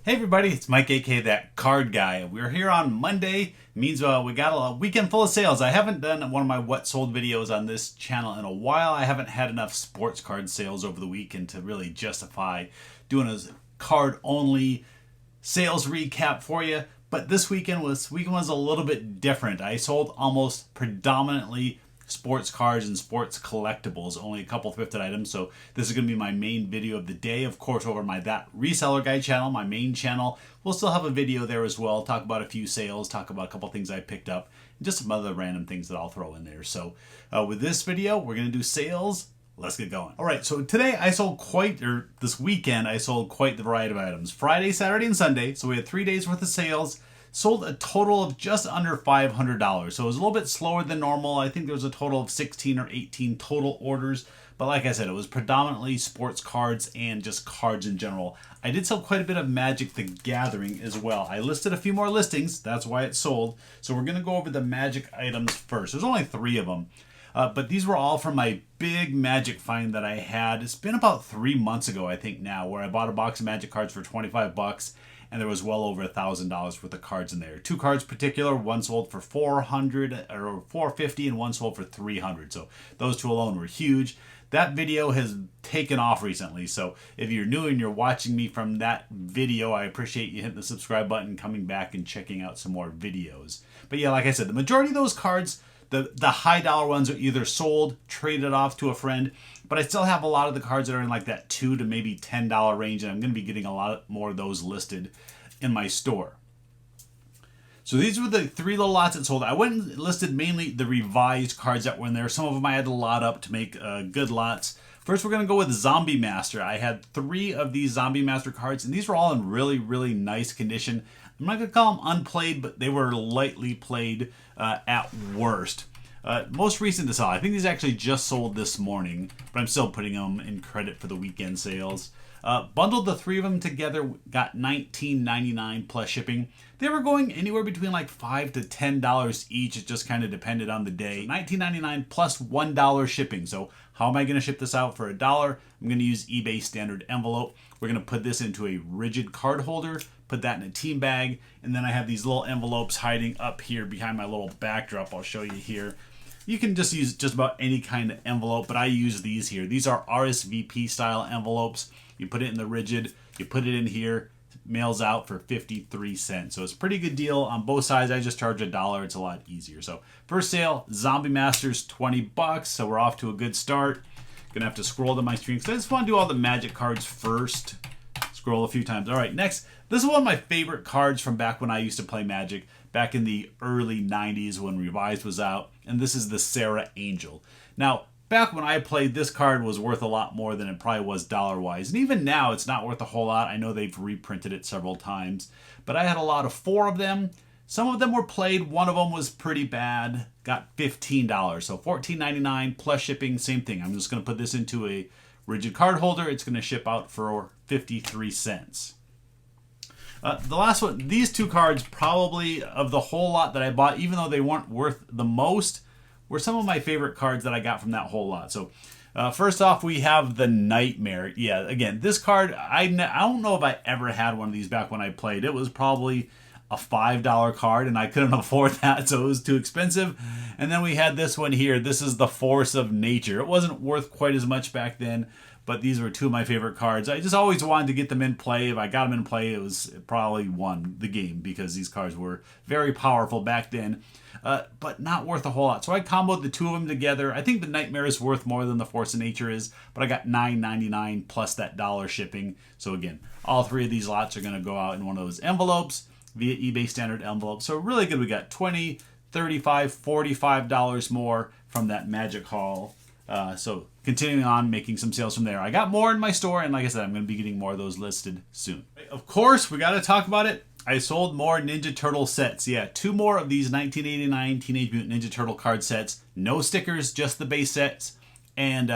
Hey everybody, it's Mike, aka That Card Guy. We're here on Monday. Means we got a weekend full of sales. I haven't done one of my what sold videos on this channel in a while. I haven't had enough sports card sales over the weekend to really justify doing a card only sales recap for you. But this weekend was a little bit different. I sold almost predominantly sports cards and sports collectibles, only a couple thrifted items. So this is going to be my main video of the day. Of course, over my That Reseller Guy channel, my main channel, we'll still have a video there as well. Talk about a few sales, talk about a couple things I picked up, and just some other random things that I'll throw in there. So with this video, we're going to do sales. Let's get going. All right, so today I sold this weekend I sold quite the variety of items. Friday, Saturday, and Sunday. So we had 3 days worth of sales. Sold a total of just under $500. So it was a little bit slower than normal. I think there was a total of 16 or 18 total orders. But like I said, it was predominantly sports cards and just cards in general. I did sell quite a bit of Magic the Gathering as well. I listed a few more listings. That's why it sold. So we're going to go over the Magic items first. There's only 3 of them. But these were all from my big Magic find that I had. It's been about 3 months ago, I think now, where I bought a box of Magic cards for 25 bucks. And there was well over $1,000 worth of cards in there. 2 cards in particular, one sold for $400 or $450 and one sold for $300. So those 2 alone were huge. That video has taken off recently. So if you're new and you're watching me from that video, I appreciate you hitting the subscribe button, coming back and checking out some more videos. But yeah, like I said, the majority of those cards, the high dollar ones are either sold, traded off to a friend, but I still have a lot of the cards that are in like that $2 to maybe $10 range, and I'm going to be getting a lot more of those listed in my store. So these were the 3 little lots that sold. I went and listed mainly the revised cards that were in there. Some of them I had to lot up to make good lots. First, we're going to go with Zombie Master. I had 3 of these Zombie Master cards, and these were all in really, really nice condition. I'm not going to call them unplayed, but they were lightly played at worst. Most recent to sell. I think these actually just sold this morning, but I'm still putting them in credit for the weekend sales. Bundled the 3 of them together, got $19.99 plus shipping. They were going anywhere between like $5 to $10 each. It just kind of depended on the day. So $19.99 plus $1 shipping. So how am I going to ship this out for $1? I'm going to use eBay standard envelope. We're going to put this into a rigid card holder, put that in a team bag, and then I have these little envelopes hiding up here behind my little backdrop. I'll show you here. You can just use just about any kind of envelope, but I use these here. These are RSVP style envelopes. You put it in the rigid, you put it in here, mails out for 53 cents. So it's a pretty good deal on both sides. I just charge $1. It's a lot easier. So first sale, Zombie Masters, 20 bucks. So we're off to a good start. Gonna have to scroll to my screen because I just want to do all the Magic cards first. Scroll a few times. All right, next. This is one of my favorite cards from back when I used to play Magic, back in the early 90s when Revised was out. And this is the Sarah Angel. Now, back when I played, this card was worth a lot more than it probably was dollar-wise. And even now, it's not worth a whole lot. I know they've reprinted it several times. But I had a lot of 4 of them. Some of them were played. One of them was pretty bad. Got $15. So $14.99 plus shipping, same thing. I'm just going to put this into a rigid card holder. It's going to ship out for 53 cents. The last one, these 2 cards, probably of the whole lot that I bought, even though they weren't worth the most, were some of my favorite cards that I got from that whole lot. So first off, we have the Nightmare. Yeah, again, this card, I don't know if I ever had one of these back when I played. It was probably a $5 card, and I couldn't afford that, so it was too expensive. And then we had this one here. This is the Force of Nature. It wasn't worth quite as much back then, but these were 2 of my favorite cards. I just always wanted to get them in play. If I got them in play, it was probably won the game because these cards were very powerful back then, but not worth a whole lot. So I comboed the 2 of them together. I think the Nightmare is worth more than the Force of Nature is, but I got $9.99 plus that $1 shipping. So again, all 3 of these lots are going to go out in one of those envelopes via eBay standard envelope. So really good. We got $20, $35, $45 more from that Magic haul. So continuing on, making some sales from there. I got more in my store, and like I said, I'm going to be getting more of those listed soon. Of course, we got to talk about it. I sold more Ninja Turtle sets. Yeah, 2 more of these 1989 Teenage Mutant Ninja Turtle card sets. No stickers, just the base sets. And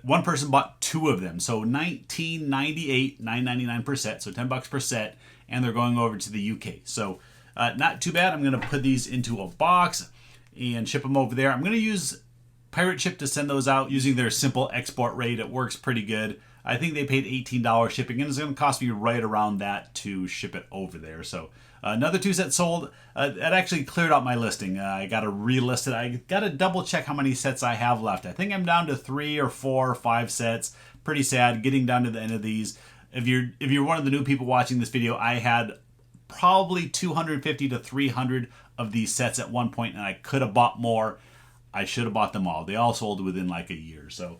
one person bought 2 of them. So $19.98, $9.99 per set, so $10 per set. And they're going over to the UK. So not too bad. I'm going to put these into a box and ship them over there. I'm going to use Pirate Ship to send those out using their simple export rate. It works pretty good. I think they paid $18 shipping, and it's going to cost me right around that to ship it over there. So another 2 sets sold. That actually cleared out my listing. I got to relist it. I got to double check how many sets I have left. I think I'm down to 3 or 4 or 5 sets. Pretty sad getting down to the end of these. If you're one of the new people watching this video, I had probably 250 to 300 of these sets at one point, and I could have bought more. I should have bought them all. They all sold within like a year. So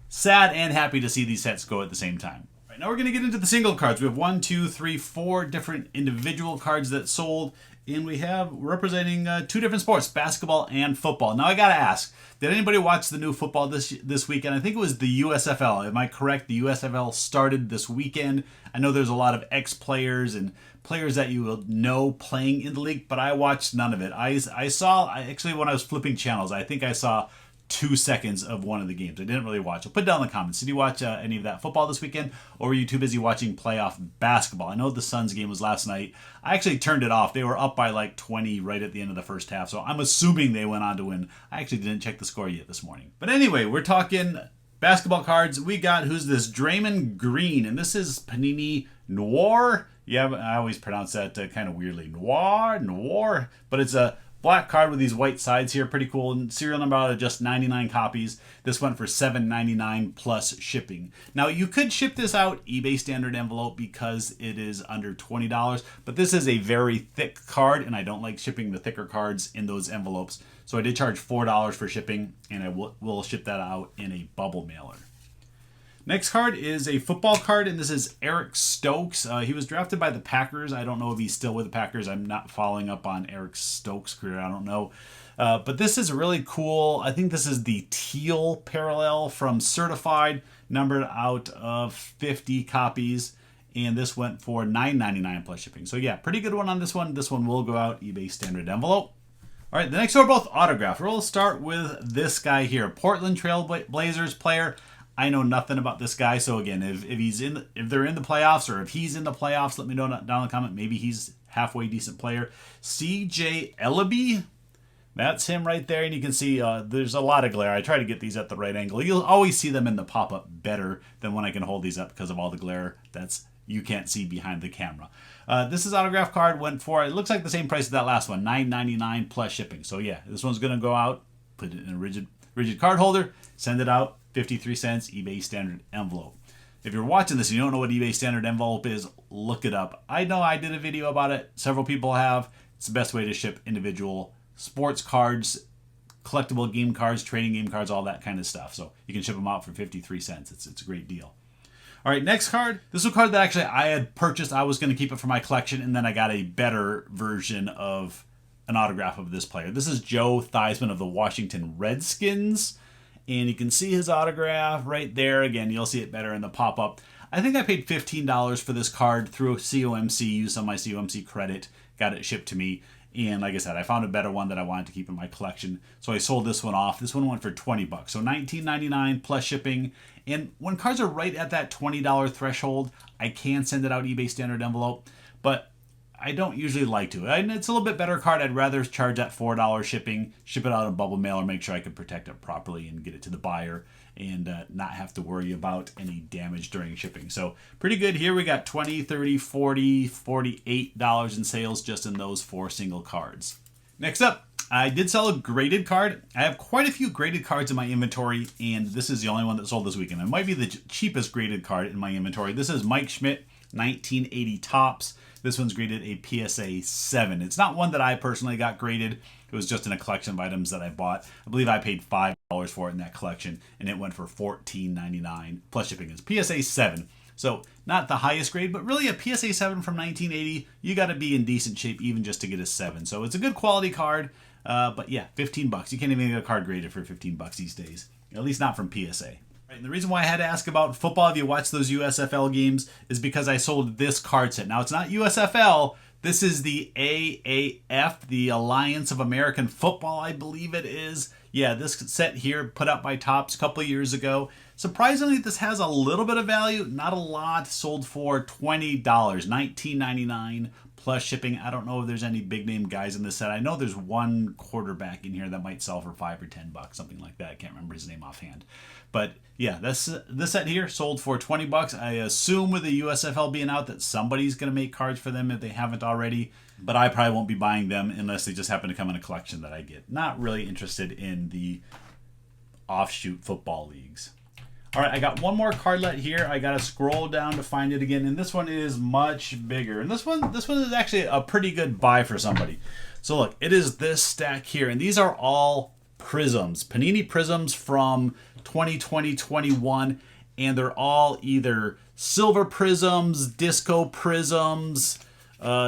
sad and happy to see these sets go at the same time. All right, now we're going to get into the single cards. We have 1, 2, 3, 4 different individual cards that sold, and we have representing 2 different sports, basketball and football. Now I got to ask, did anybody watch the new football this weekend? I think it was the USFL. Am I correct? The USFL started this weekend. I know there's a lot of ex-players and players that you will know playing in the league, but I watched none of it. I saw, actually when I was flipping channels, I think I saw 2 seconds of one of the games. I didn't really watch. So put down in the comments. Did you watch any of that football this weekend, or were you too busy watching playoff basketball? I know the Suns game was last night. I actually turned it off. They were up by like 20 right at the end of the first half, so I'm assuming they went on to win. I actually didn't check the score yet this morning. But anyway, we're talking basketball cards. We got, who's this? Draymond Green, and this is Panini Noir. Yeah, I always pronounce that kind of weirdly. Noir. But it's a black card with these white sides here. Pretty cool. And serial number out of just 99 copies. This went for $7.99 plus shipping. Now, you could ship this out eBay standard envelope because it is under $20. But this is a very thick card, and I don't like shipping the thicker cards in those envelopes. So I did charge $4 for shipping, and I will ship that out in a bubble mailer. Next card is a football card, and this is Eric Stokes. He was drafted by the Packers. I don't know if he's still with the Packers. I'm not following up on Eric Stokes' career. I don't know. But this is really cool. I think this is the teal parallel from Certified, numbered out of 50 copies. And this went for $9.99 plus shipping. So yeah, pretty good one on this one. This one will go out eBay standard envelope. All right, the next two are both autographed. We'll start with this guy here, Portland Trail Blazers player. I know nothing about this guy, so again, if they're in the playoffs, or if he's in the playoffs, let me know down in the comment. Maybe he's halfway decent player. CJ Ellaby, that's him right there, and you can see there's a lot of glare. I try to get these at the right angle. You'll always see them in the pop-up better than when I can hold these up because of all the glare you can't see behind the camera. This is autograph card, went for, it looks like the same price as that last one, $9.99 plus shipping. So yeah, this one's gonna go out, put it in a rigid card holder, send it out, 53 cents, eBay standard envelope. If you're watching this and you don't know what eBay standard envelope is, look it up. I know I did a video about it. Several people have. It's the best way to ship individual sports cards, collectible game cards, trading game cards, all that kind of stuff. So you can ship them out for 53 cents. It's a great deal. All right, next card. This is a card that actually I had purchased. I was going to keep it for my collection, and then I got a better version of an autograph of this player. This is Joe Theismann of the Washington Redskins. And you can see his autograph right there. Again, you'll see it better in the pop-up. I think I paid $15 for this card through COMC, used some of my COMC credit, got it shipped to me. And like I said, I found a better one that I wanted to keep in my collection. So I sold this one off. This one went for $20. So $19.99 plus shipping. And when cards are right at that $20 threshold, I can send it out eBay standard envelope. But I don't usually like to. And it's a little bit better card. I'd rather charge that $4 shipping, ship it out in bubble mail, or make sure I can protect it properly and get it to the buyer and not have to worry about any damage during shipping. So pretty good here. We got $20, $30, $40, $48 in sales just in those 4 single cards. Next up, I did sell a graded card. I have quite a few graded cards in my inventory, and this is the only one that sold this weekend. It might be the cheapest graded card in my inventory. This is Mike Schmidt, 1980 Topps. This one's graded a PSA 7. It's not one that I personally got graded. It was just in a collection of items that I bought. I believe I paid $5 for it in that collection, and it went for $14.99 plus shipping. It's PSA 7. So not the highest grade, but really a PSA 7 from 1980, you got to be in decent shape even just to get a 7. So it's a good quality card, but yeah, $15. You can't even get a card graded for $15 these days, at least not from PSA. Right, and the reason why I had to ask about football, if you watch those USFL games, is because I sold this card set. Now, it's not USFL. This is the AAF, the Alliance of American Football, I believe it is. Yeah, this set here, put out by Topps a couple of years ago. Surprisingly, this has a little bit of value, not a lot. Sold for $20, $19.99 plus shipping. I don't know if there's any big name guys in this set. I know there's one quarterback in here that might sell for $5 or $10, something like that. I can't remember his name offhand. But yeah, this set here sold for $20. I assume with the USFL being out that somebody's going to make cards for them if they haven't already. But I probably won't be buying them unless they just happen to come in a collection that I get. Not really interested in the offshoot football leagues. All right, I got one more cardlet here. I got to scroll down to find it again, and this one is much bigger. And this one is actually a pretty good buy for somebody. So look, it is this stack here, and these are all prisms, Panini prisms from 2020-21, and they're all either silver prisms, disco prisms,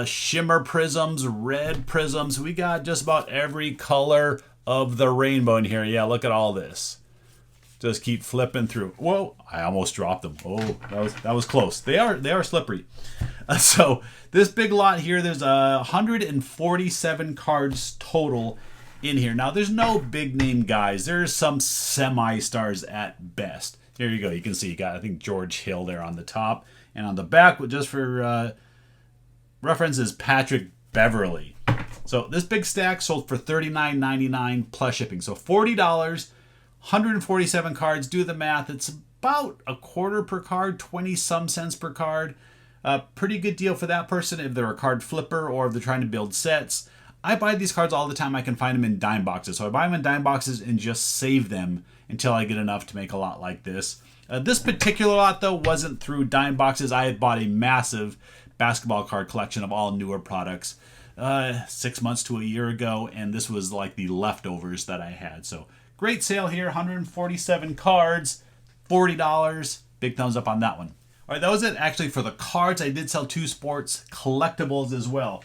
shimmer prisms, red prisms. We got just about every color of the rainbow in here. Yeah, look at all this. Just keep flipping through. Whoa, I almost dropped them. Oh, that was close. They are slippery. So this big lot here, there's 147 cards total in here. Now, there's no big name guys. There's some semi-stars at best. Here you go. You can see you got, I think, George Hill there on the top. And on the back, just for reference, is Patrick Beverly. So this big stack sold for $39.99 plus shipping. So $40. 147 cards, do the math. It's about a quarter per card, 20 some cents per card. Pretty good deal for that person if they're a card flipper or if they're trying to build sets. I buy these cards all the time. I can find them in dime boxes. So I buy them in dime boxes and just save them until I get enough to make a lot like this. This particular lot, though, wasn't through dime boxes. I had bought a massive basketball card collection of all newer products 6 months to a year ago, and this was like the leftovers that I had. So great sale here, 147 cards, $40. Big thumbs up on that one. All right, that was it actually for the cards. I did sell 2 sports collectibles as well.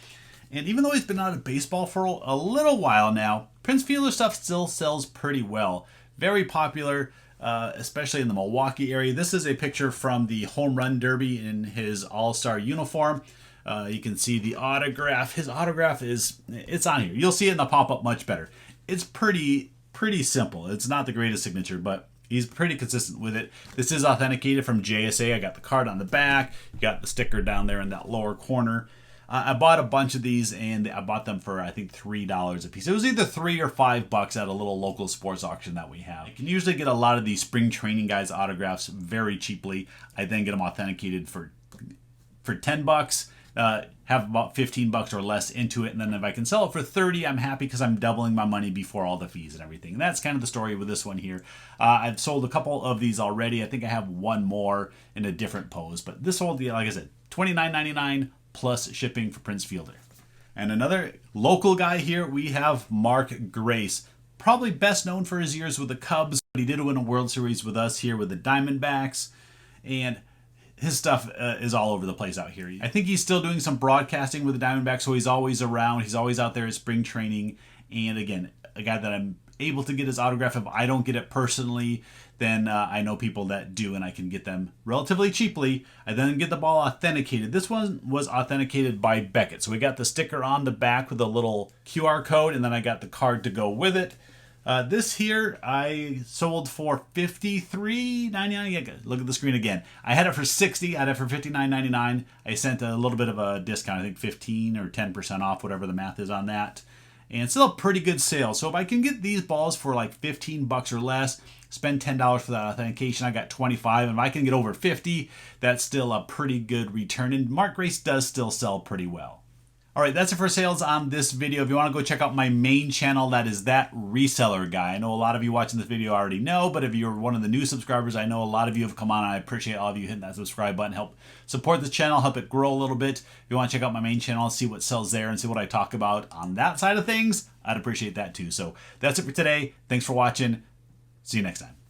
And even though he's been out of baseball for a little while now, Prince Fielder stuff still sells pretty well. Very popular, especially in the Milwaukee area. This is a picture from the Home Run Derby in his All-Star uniform. You can see the autograph. His autograph it's on here. You'll see it in the pop-up much better. It's pretty simple. It's not the greatest signature, but he's pretty consistent with it. This is authenticated from JSA. I got the card on the back. You got the sticker down there in that lower corner. I bought a bunch of these, and I bought them for, I think, $3 a piece. It was either $3 or $5 at a little local sports auction that we have. You can usually get a lot of these spring training guys' autographs very cheaply. I then get them authenticated for $10. Have about $15 or less into it, and then if I can sell it for $30, I'm happy because I'm doubling my money before all the fees and everything. And that's kind of the story with this one here. I've sold a couple of these already. I think I have one more in a different pose, but this sold, like I said, $29.99 plus shipping for Prince Fielder. And another local guy here, we have Mark Grace. Probably best known for his years with the Cubs, but he did win a World Series with us here with the Diamondbacks, and his stuff is all over the place out here. I think he's still doing some broadcasting with the Diamondbacks, so he's always around. He's always out there at spring training. And again, a guy that I'm able to get his autograph. If I don't get it personally, then I know people that do, and I can get them relatively cheaply. I then get the ball authenticated. This one was authenticated by Beckett. So we got the sticker on the back with a little QR code, and then I got the card to go with it. This here I sold for $53.99. Look at the screen again. I had it for $60. I had it for $59.99. I sent a little bit of a discount. I think 15 or 10% off, whatever the math is on that. And still a pretty good sale. So if I can get these balls for like $15 or less, spend $10 for that authentication, I got $25. And if I can get over $50, that's still a pretty good return. And Mark Grace does still sell pretty well. All right, that's it for sales on this video. If you want to go check out my main channel, that is That Reseller Guy. I know a lot of you watching this video already know, but if you're one of the new subscribers, I know a lot of you have come on, and I appreciate all of you hitting that subscribe button. Help support this channel, help it grow a little bit. If you want to check out my main channel, see what sells there, and see what I talk about on that side of things, I'd appreciate that too. So that's it for today. Thanks for watching. See you next time.